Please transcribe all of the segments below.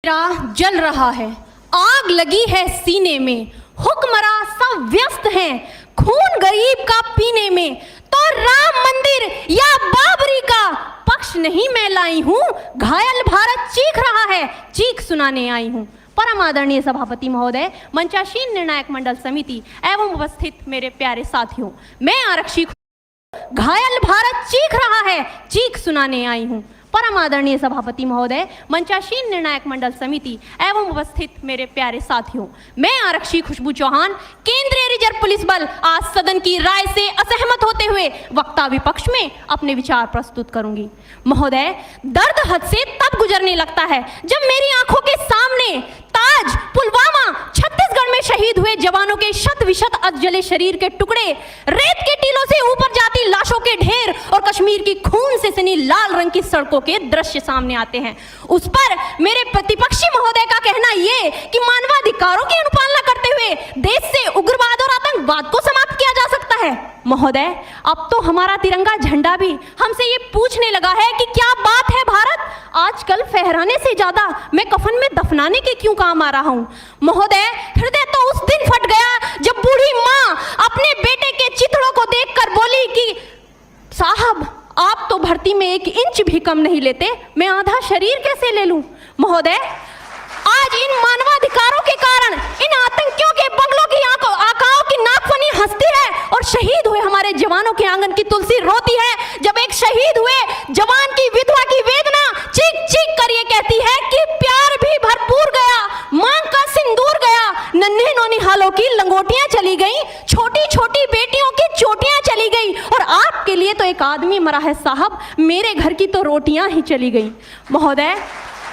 मेरा जल रहा है, आग लगी है सीने में, हुक्मरां सब व्यस्त हैं खून गरीब का पीने में। तो राम मंदिर या बाबरी का पक्ष नहीं मैं लाई हूं, घायल भारत चीख रहा है, चीख सुनाने आई हूं। परम आदरणीय सभापति महोदय, मंचासीन निर्णायक मंडल समिति एवं उपस्थित मेरे प्यारे साथियों, मैं आरक्षी घायल भारत चीख रहा है, चीख सुनाने आई हूं। परम आदरणीय सभापति महोदय, मंचासीन निर्णायक मंडल समिति एवं उपस्थित मेरे प्यारे साथियों, मैं आरक्षी खुशबू चौहान केंद्रीय रिजर्व पुलिस बल आज सदन की राय से असहमत होते हुए वक्ता विपक्ष में अपने विचार प्रस्तुत करूंगी। महोदय, दर्द हद से तब गुजरने लगता है जब मेरी आंखों के सामने ताज, पुलवामा, छत्तीसगढ़ में शहीद हुए जवानों के शत विशत अधजले शरीर के टुकड़े, रेत के टीलों से ऊपर जाती लाशों के ढेर और कश्मीर की खून से सनी लाल रंग की सड़कों के दृश्य सामने आते हैं। उस पर मेरे प्रतिपक्षी महोदय का कहना ये कि मानवाधिकारों की अनुपालना करते हुए देश से उग्रवाद और आतंकवाद को समाप्त किया जा सकता है। महोदय, अब तो हमारा तिरंगा झंडा भी हमसे ये पूछने लगा है कि क्या बात है भारत, आजकल फहराने से ज्यादा मैं कफन में दफनाने के क्यों काम आ रहा हूं। महोदय, हृदय तो उस दिन फट गया जब बूढ़ी मां अपने बेटे के चिथड़ों को देखकर बोली कि साहब, आप तो भर्ती में 1 इंच भी कम नहीं लेते, मैं आधा शरीर कैसे ले लूं। महोदय, आज इन मानवाधिकारों के कारण इन आतंकियों के बंगलों की आकाओं की नाकफनी हंसती है और शहीद हुए हमारे जवानों के आंगन की तुलसी रोती है। जब एक शहीद हुए जवान की विधवा की वेदना चीख चीख कर ये कहती है कि प्यार भी भरपूर गया, मांग का सिंदूर गया, नन्हे नौनिहालों की लंगोटियां चली गई, छोटी छोटी बेटियों की चोटियां चली गई और आपके लिए तो एक आदमी मरा है साहब, मेरे घर की तो रोटियां ही चली गई। महोदय,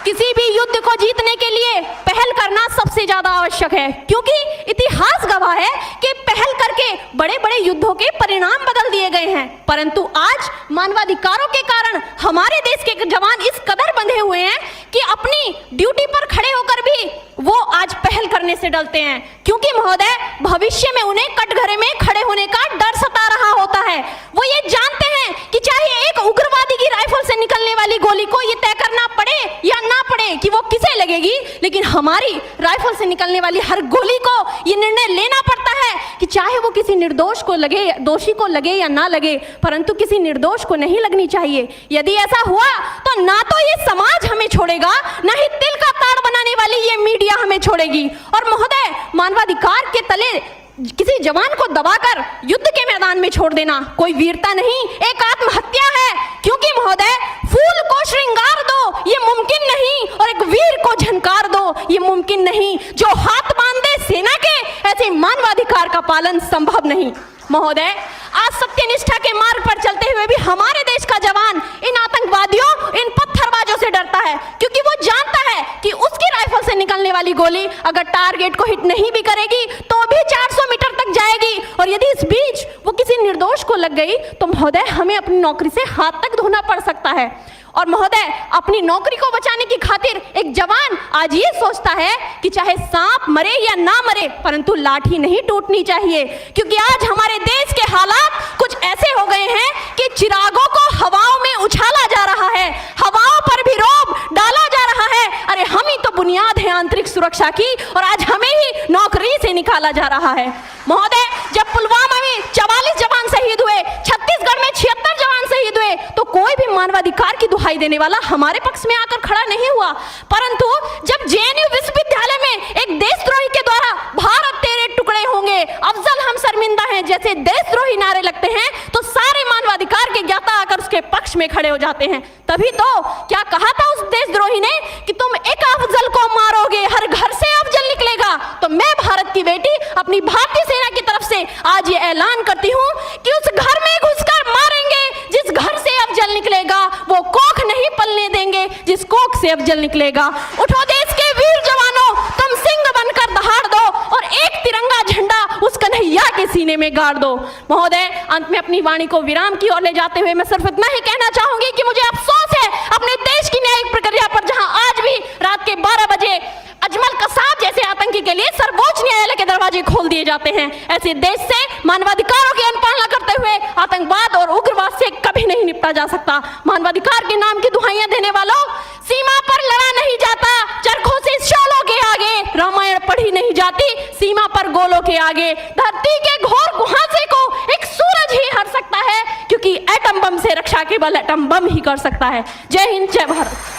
किसी भी युद्ध को जीतने के लिए पहल करना सबसे ज्यादा आवश्यक है, क्योंकि इतिहास गवाह है कि पहल करके बड़े बड़े युद्धों के परिणाम बदल दिए गए हैं। परंतु आज मानवाधिकारों के कारण हमारे देश के जवान इस कदर बंधे हुए हैं कि अपनी ड्यूटी पर खड़े होकर भी वो आज पहल करने से डरते हैं, क्योंकि महोदय भविष्य में उन्हें कटघरे में खड़े होने का डर सता रहा होता है। वो ये जानते हैं कि चाहे एक उग्रवादी की राइफल से निकलने वाली गोली को ये तय करना पड़े या ना पड़े कि वो किसे लगेगी, लेकिन हमारी राइफल से निकलने वाली हर गोली को ये निर्णय लेना पड़ता है कि चाहे वो किसी निर्दोष को लगे, दोषी को लगे या ना लगे, परंतु किसी निर्दोष को नहीं लगनी चाहिए। यदि ऐसा हुआ तो ना तो ये समाज हमें छोड़ेगा, ना ही तिल का ताड़ बनाने वाली ये मीडिया हमें छोड़ेगी। और महोदय, मानवाधिकार के तले किसी जवान को दबाकर युद्ध के मैदान में छोड़ देना कोई वीरता नहीं, एक आत्महत्या है। क्योंकि महोदय, फूल को श्रृंगार दो ये मुमकिन नहीं और एक वीर को झनकार दो ये मुमकिन नहीं। जो हाथ बांध दे सेना के, ऐसे मानवाधिकार का पालन संभव नहीं। महोदय, आज सत्यनिष्ठा के मार्ग पर चलते हुए भी हमारे देश का जवान इन आतंकवादियों, इन पत्थरबाजों से डरता है, क्योंकि वो जानता है कि उसकी राइफल से निकलने वाली गोली अगर टारगेट को हिट नहीं भी करेगी तो भी 400 मीटर तक जाएगी, और यदि इस बीच वो किसी निर्दोष को लग गई तो महोदय हमें अपनी नौकरी से हाथ तक धोना पड़ सकता है। और महोदय, अपनी नौकरी को बचाने की खातिर एक जवान आज ये सोचता है कि चाहे सांप मरे या ना मरे, परंतु लाठी नहीं टूटनी चाहिए, क्योंकि आज हमारे देश के हालात कुछ ऐसे हो गए हैं कि चिरागों को हवाओं में उछाला जा रहा है, हवाओं पर भी रोब डाला जा रहा है। अरे हम ही तो बुनियाद है आंतरिक सुरक्षा की, और आज हमें ही नौकरी से निकाला जा रहा है। महोदय, जब पुलवामा में 44 जवान शहीद हुए, छत्तीसगढ़ में 76 जवान शहीद हुए, तो कोई भी मानवाधिकार की दुहाई देने वाला हमारे पक्ष में आकर खड़ा नहीं हुआ। परंतु जब जेएनयू विश्वविद्यालय में एक देशद्रोही के द्वारा भारत तेरे टुकड़े होंगे, अफजल हम शर्मिंदा हैं जैसे देशद्रोही नारे लगते हैं, तो सारे मानवाधिकार के ज्ञाता आकर उसके पक्ष में खड़े हो जाते हैं। तभी तो क्या कहा था उस देशद्रोही ने कि तुम एक अफजल को मारोगे, हर घर से अफजल निकलेगा। तो मैं भारत की बेटी अपनी भारतीय सेना की तरफ से आज ये ऐलान करती हूँ कि उस घर में घुसकर मारेंगे जिस घर से अफजल निकलेगा, वो कोख नहीं पलने देंगे जिस कोख से अफजल निकलेगा। उठो देश के वीर जवानों, तुम सिंह बनकर दहाड़ दो और एक तिरंगा झंडा उस कन्हैया के सीने में गाड़ दो। महोदय, अंत में अपनी वाणी को विराम की ओर ले जाते हुए मैं सिर्फ इतना ही कहना चाहूंगी कि मुझे अफसोस है अपने देश की न्यायिक प्रक्रिया पर, जहां आज भी रात के 12 बजे अजमल कसाब जैसे आतंकी के लिए सर्वोच्च न्यायालय के दरवाजे खोल दिए जाते हैं। ऐसे देश से मानवाधिकारों की अनुपालना करते हुए आतंकवाद और उग्रवाद से कभी नहीं निपटा जा सकता। मानवाधिकार के नाम की दुहाइयां देने वालों, सीमा पर लड़ा नहीं जाता, चरखों जाती सीमा पर गोलों के आगे। धरती के घोर कुहासे को एक सूरज ही हर सकता है, क्योंकि एटम बम से रक्षा केवल एटम बम ही कर सकता है। जय हिंद, जय भारत।